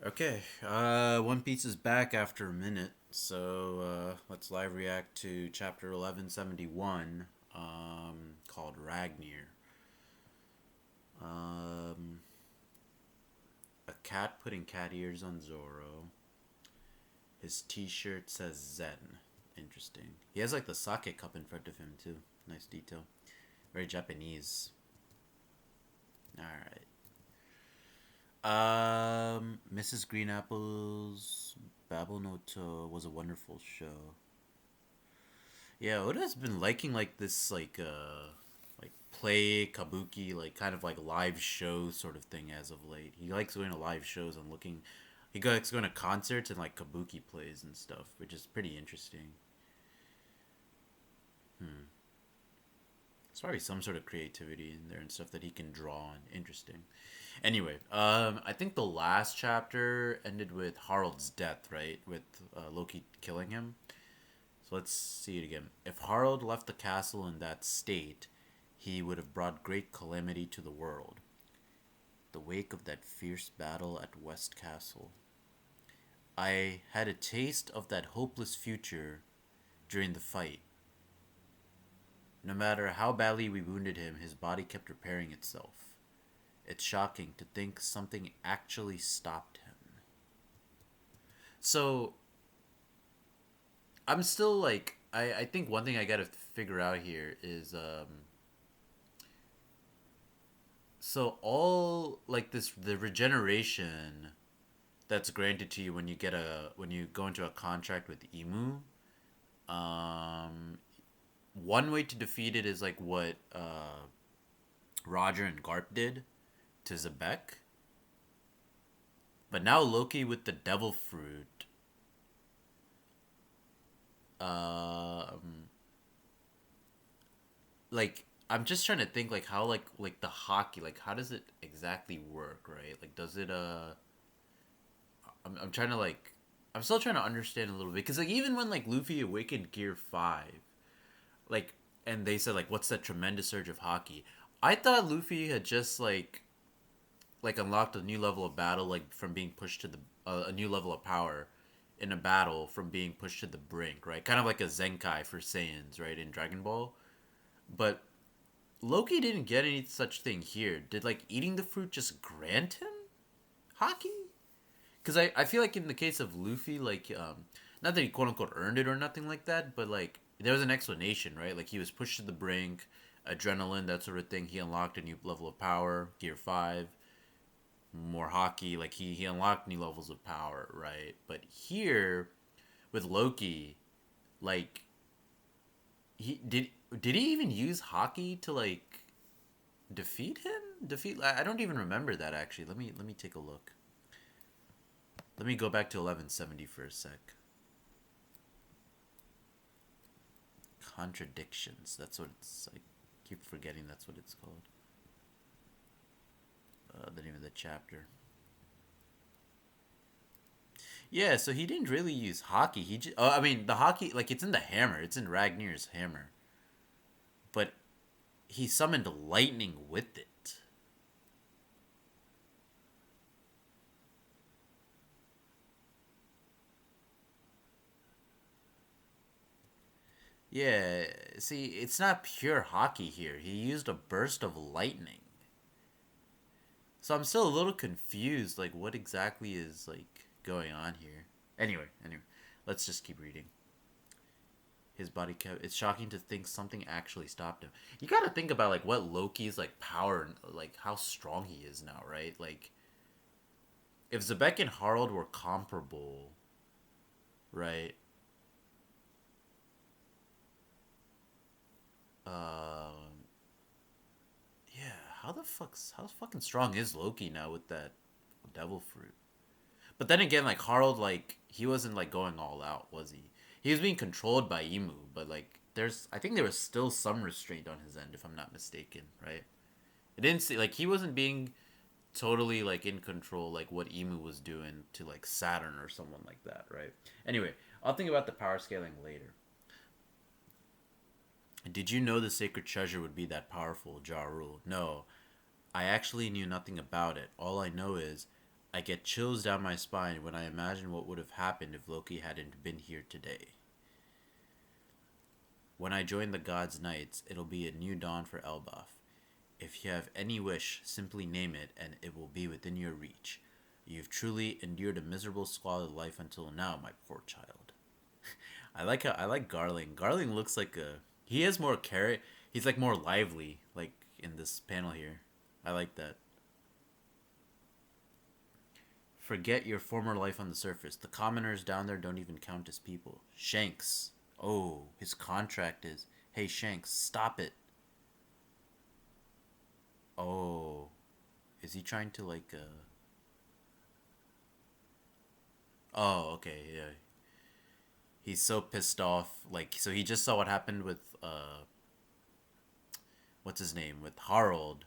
Okay, One Piece is back after a minute, so let's live react to chapter 1171, called Ragnir. Um, a cat putting cat ears on Zoro. His t-shirt says Zen. Interesting. He has like the sake cup in front of him too. Nice detail. Very Japanese. Alright. Mrs. Green Apple's Babel no To was a wonderful show. Yeah, Oda's been liking like this like play kabuki like kind of like live show sort of thing as of late. He likes going to live shows and looking. He likes going to concerts and like kabuki plays and stuff, which is pretty interesting. Hmm. There's probably some sort of creativity in there and stuff that he can draw on. Interesting. Anyway, I think the last chapter ended with Harald's death, right? With Loki killing him. So let's see it again. If Harald left the castle in that state, he would have brought great calamity to the world. The wake of that fierce battle at West Castle. I had a taste of that hopeless future during the fight. No matter how badly we wounded him, his body kept repairing itself. It's shocking to think something actually stopped him. So I'm still like I think one thing I gotta figure out here is so all like this the regeneration that's granted to you when you go into a contract with Emu. Um, One way to defeat it is like what Roger and Garp did to Zebek, but now Loki with the Devil Fruit. Um, like I'm just trying to think like how like the hockey like how does it exactly work, right? Like does it I'm trying to like I'm still trying to understand a little bit because like even when like Luffy awakened Gear 5, like and they said like what's that tremendous surge of hockey, I thought Luffy had just like unlocked a new level of battle like from being pushed to the a new level of power in a battle from being pushed to the brink, right? Kind of like a Zenkai for Saiyans, right, in Dragon Ball. But Loki didn't get any such thing here. Did like eating the fruit just grant him hockey? Because I feel like in the case of Luffy, like not that he quote unquote earned it or nothing like that, but like there was an explanation, right? Like he was pushed to the brink, adrenaline, that sort of thing. He unlocked a new level of power, Gear 5, more hockey. Like he unlocked new levels of power, right? But here with Loki, like he did he even use hockey to like defeat him? Defeat? I don't even remember that actually. Let me take a look. Let me go back to 1170 for a sec. Contradictions. That's what it's. I keep forgetting that's what it's called. The name of the chapter. Yeah, so he didn't really use hockey. He just, I mean, the hockey like it's in the hammer. It's in Ragnir's hammer, but he summoned lightning with it. Yeah, see, it's not pure hockey here. He used a burst of lightning. So I'm still a little confused, like what exactly is like going on here. Anyway, let's just keep reading. His body kept. It's shocking to think something actually stopped him. You got to think about like what Loki's like power, like how strong he is now, right? Like if Zebek and Harald were comparable, right? Um, yeah. How fucking strong is Loki now with that devil fruit? But then again, like Harald, like he wasn't like going all out, was he? He was being controlled by Emu, but like there's, I think there was still some restraint on his end, if I'm not mistaken, right? It didn't see like he wasn't being totally like in control, like what Emu was doing to like Saturn or someone like that, right? Anyway, I'll think about the power scaling later. Did you know the sacred treasure would be that powerful, Ja Rule? No, I actually knew nothing about it. All I know is I get chills down my spine when I imagine what would have happened if Loki hadn't been here today. When I join the God's Knights, it'll be a new dawn for Elbaf. If you have any wish, simply name it and it will be within your reach. You've truly endured a miserable, squalid life until now, my poor child. I like Garling. Garling looks like a he has more carrot. He's like more lively, like in this panel here. I like that. Forget your former life on the surface. The commoners down there don't even count as people. Shanks. Oh, his contract is. Hey Shanks, stop it. Oh, is he trying to like? Oh, okay, yeah. He's so pissed off. Like, so he just saw what happened with what's his name with Harold,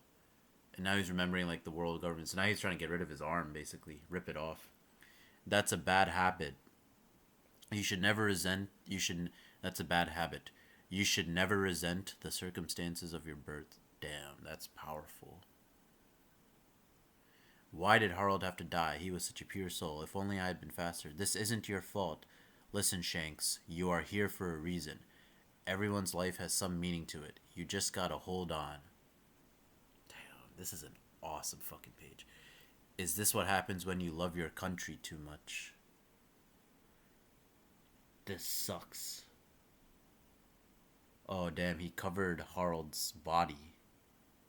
and now he's remembering like the world government. So now he's trying to get rid of his arm, basically, rip it off. That's a bad habit. You should never resent. You should. That's a bad habit. You should never resent the circumstances of your birth. Damn, that's powerful. Why did Harold have to die? He was such a pure soul. If only I had been faster. This isn't your fault. Listen, Shanks, you are here for a reason. Everyone's life has some meaning to it. You just gotta hold on. Damn, this is an awesome fucking page. Is this what happens when you love your country too much? This sucks. Oh, damn, he covered Harold's body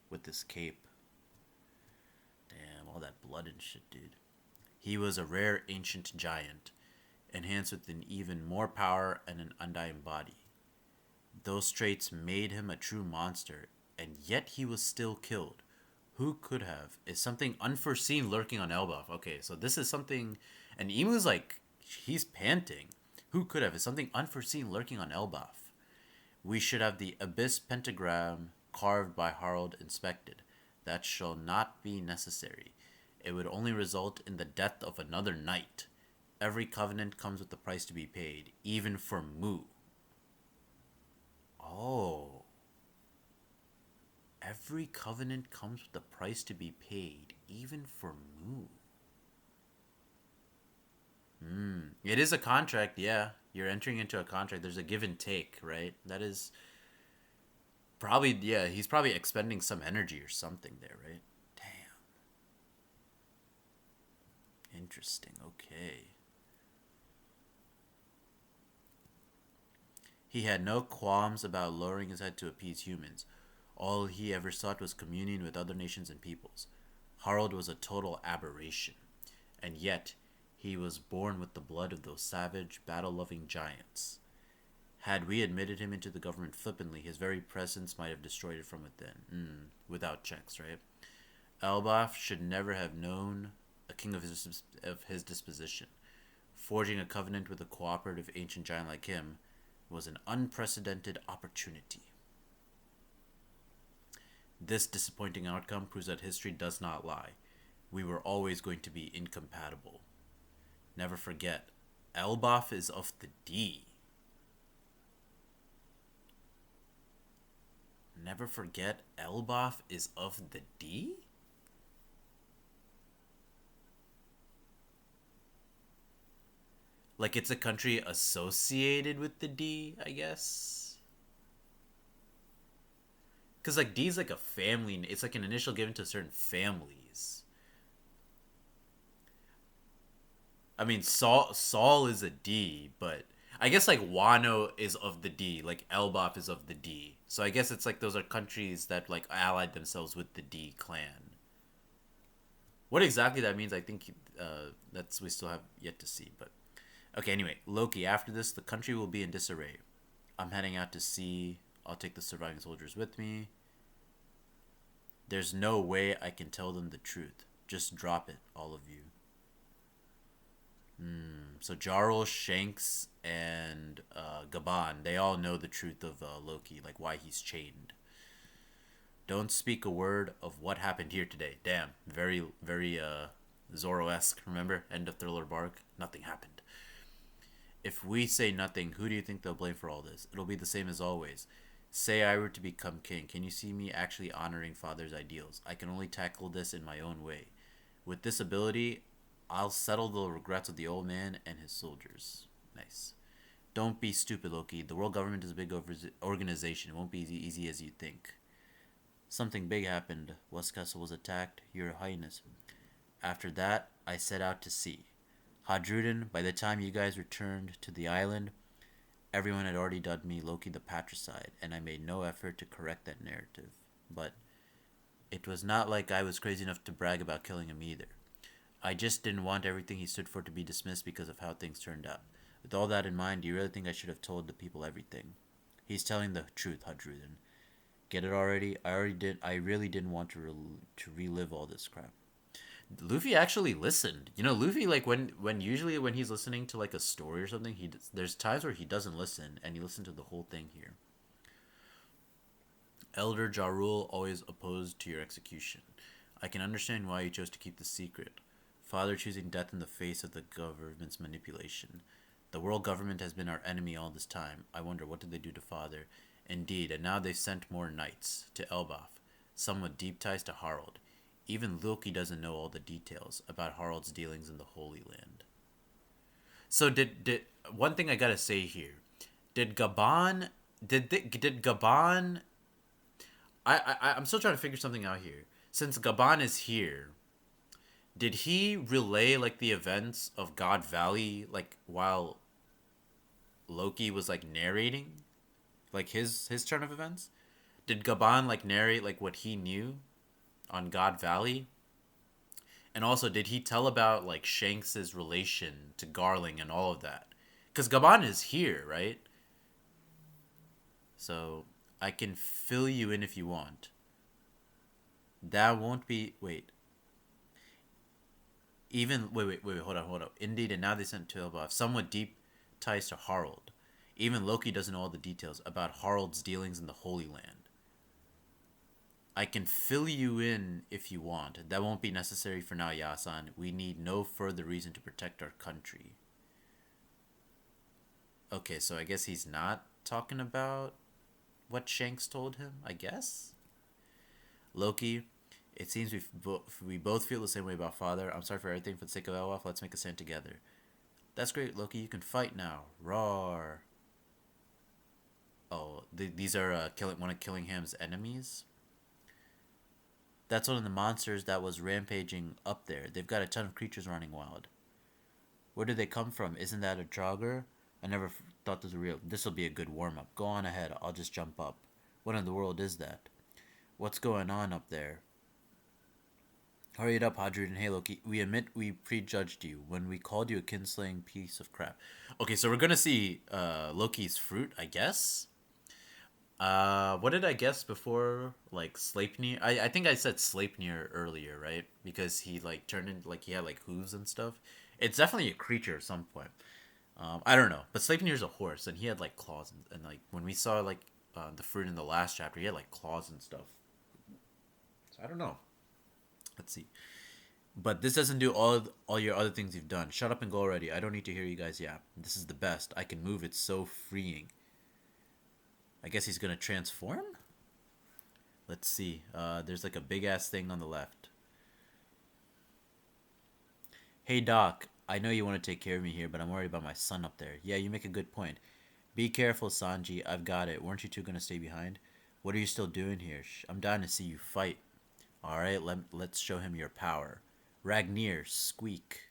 with this cape. Damn, all that blood and shit, dude. He was a rare ancient giant, enhanced with an even more power and an undying body. Those traits made him a true monster, and yet he was still killed. Who could have? Is something unforeseen lurking on Elbaf? Okay, so this is something. And Emu's like, he's panting. Who could have? Is something unforeseen lurking on Elbaf? We should have the abyss pentagram carved by Harold inspected. That shall not be necessary. It would only result in the death of another knight. Every covenant comes with a price to be paid, even for Mu. Oh. Every covenant comes with a price to be paid, even for Mu. It is a contract, yeah. You're entering into a contract. There's a give and take, right? That is probably, yeah, he's probably expending some energy or something there, right? Damn. Interesting, okay. He had no qualms about lowering his head to appease humans. All he ever sought was communion with other nations and peoples. Harold was a total aberration, and yet he was born with the blood of those savage, battle-loving giants. Had we admitted him into the government flippantly, his very presence might have destroyed it from within. Without checks, right? Elbaf should never have known a king of his disposition. Forging a covenant with a cooperative ancient giant like him was an unprecedented opportunity. This disappointing outcome proves that history does not lie. We were always going to be incompatible. Never forget, Elbaf is of the D. Never forget, Elbaf is of the D? Like it's a country associated with the D, I guess. Because like D is like a family. It's like an initial given to certain families. I mean, Saul is a D, but I guess like Wano is of the D, like Elbaf is of the D. So I guess it's like those are countries that like allied themselves with the D clan. What exactly that means, I think that's we still have yet to see. But okay, anyway, Loki. After this, the country will be in disarray. I'm heading out to sea. I'll take the surviving soldiers with me. There's no way I can tell them the truth. Just drop it, all of you. So Jarl, Shanks, and Gaban, they all know the truth of Loki, like why he's chained. Don't speak a word of what happened here today. Damn, very, very Zoro-esque, remember? End of Thriller Bark. Nothing happened. If we say nothing, who do you think they'll blame for all this? It'll be the same as always. Say I were to become king. Can you see me actually honoring father's ideals? I can only tackle this in my own way. With this ability, I'll settle the regrets of the old man and his soldiers. Nice. Don't be stupid, Loki. The world government is a big organization. It won't be as easy as you think. Something big happened. West Castle was attacked, Your Highness. After that, I set out to sea. Hadruden, by the time you guys returned to the island, everyone had already dubbed me Loki the Patricide, and I made no effort to correct that narrative. But it was not like I was crazy enough to brag about killing him either. I just didn't want everything he stood for to be dismissed because of how things turned out. With all that in mind, do you really think I should have told the people everything? He's telling the truth, Hadruden. Get it already? I already did. I really didn't want to relive all this crap. Luffy actually listened. You know, Luffy like when usually when he's listening to like a story or something, there's times where he doesn't listen and he listened to the whole thing here. Elder Jarul always opposed to your execution. I can understand why you chose to keep the secret. Father choosing death in the face of the government's manipulation. The world government has been our enemy all this time. I wonder what did they do to Father? Indeed, and now they've sent more knights to Elbaf, some with deep ties to Harald. Even Loki doesn't know all the details about Harald's dealings in the Holy Land. So did one thing I gotta say here? Did Gaban did Gaban? I'm still trying to figure something out here. Since Gaban is here, did he relay like the events of God Valley like while Loki was like narrating, like his turn of events? Did Gaban like narrate like what he knew on God Valley? And also, did he tell about like Shanks's relation to Garling and all of that? Because Gaban is here, right? So I can fill you in if you want. That won't be wait. Even wait, hold on. Indeed, and now they sent to Elbaf, somewhat deep ties to Harald. Even Loki doesn't know all the details about Harald's dealings in the Holy Land. I can fill you in if you want. That won't be necessary for now, Yasan. We need no further reason to protect our country. Okay, so I guess he's not talking about what Shanks told him, I guess? Loki, it seems we both feel the same way about Father. I'm sorry for everything. For the sake of Elwaf, let's make a stand together. That's great, Loki. You can fight now. Roar. Oh, these are one of Killingham's enemies? That's one of the monsters that was rampaging up there. They've got a ton of creatures running wild. Where did they come from? Isn't that a Draugr? I never thought this was real. This will be a good warm-up. Go on ahead. I'll just jump up. What in the world is that? What's going on up there? Hurry it up, Hadrid and hey, Loki. We admit we prejudged you when we called you a kinslaying piece of crap. Okay, so we're gonna see Loki's fruit, I guess. What did I guess before? Like Sleipnir? I think I said Sleipnir earlier, right? Because he like turned into like he had like hooves and stuff. It's definitely a creature at some point. I don't know, but Sleipnir's a horse, and he had like claws, and like when we saw like the fruit in the last chapter, he had like claws and stuff. So I don't know. Let's see. But this doesn't do all your other things you've done. Shut up and go already. I don't need to hear you guys yap. This is the best. I can move. It's so freeing. I guess he's gonna transform? Let's see. There's like a big ass thing on the left. Hey Doc, I know you want to take care of me here, but I'm worried about my son up there. Yeah, you make a good point. Be careful, Sanji. I've got it. Weren't you two gonna stay behind? What are you still doing here? I'm dying to see you fight. Alright, let's show him your power. Ragnir, squeak.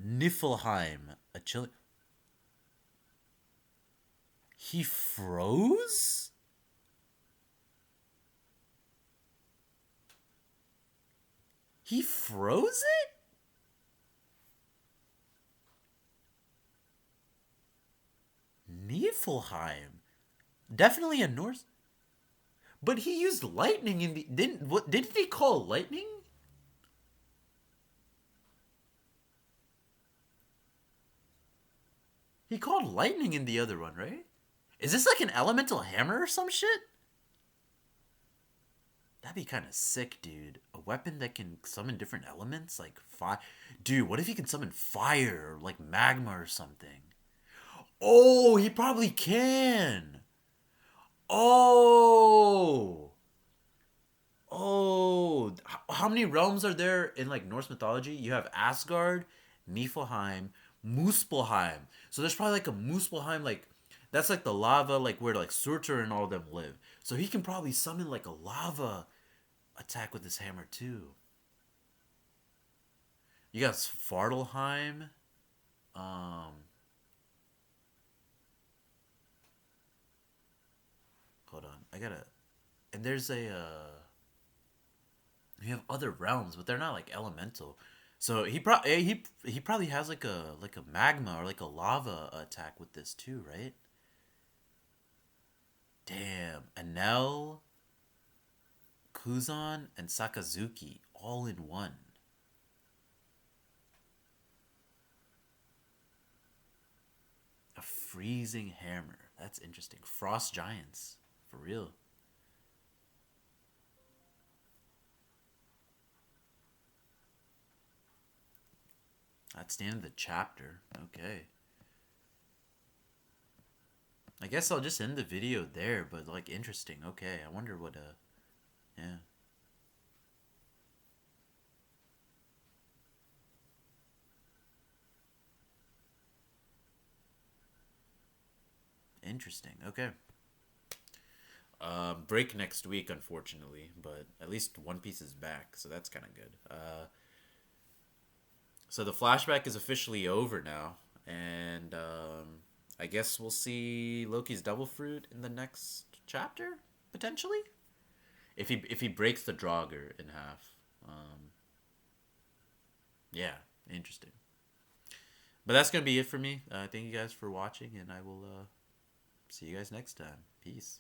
Niflheim, a chill. He froze? He froze it? Niflheim. Definitely a Norse. But he used lightning in the didn't he call lightning? He called lightning in the other one, right? Is this like an elemental hammer or some shit? That'd be kind of sick, dude. A weapon that can summon different elements, like fire. Dude, what if he can summon fire, or like magma or something? Oh, he probably can. Oh, how many realms are there in like Norse mythology? You have Asgard, Niflheim, Muspelheim. So there's probably like a Muspelheim, like that's like the lava, like where like Surtur and all of them live. So he can probably summon like a lava attack with his hammer too. You got Svartalheim. Um, hold on, I gotta. And there's a. You have other realms, but they're not like elemental. So he probably has like a magma or like a lava attack with this too, right? Damn, Enel, Kuzan, and Sakazuki all in one. A freezing hammer. That's interesting. Frost giants, for real. That's the end of the chapter. Okay. I guess I'll just end the video there, but like interesting. Okay, I wonder what yeah. Interesting. Okay. Break next week, unfortunately, but at least One Piece is back, so that's kind of good. So the flashback is officially over now, and I guess we'll see Loki's double fruit in the next chapter potentially, if he breaks the Draugr in half. Yeah, interesting. But that's gonna be it for me. Thank you guys for watching, and I will see you guys next time. Peace.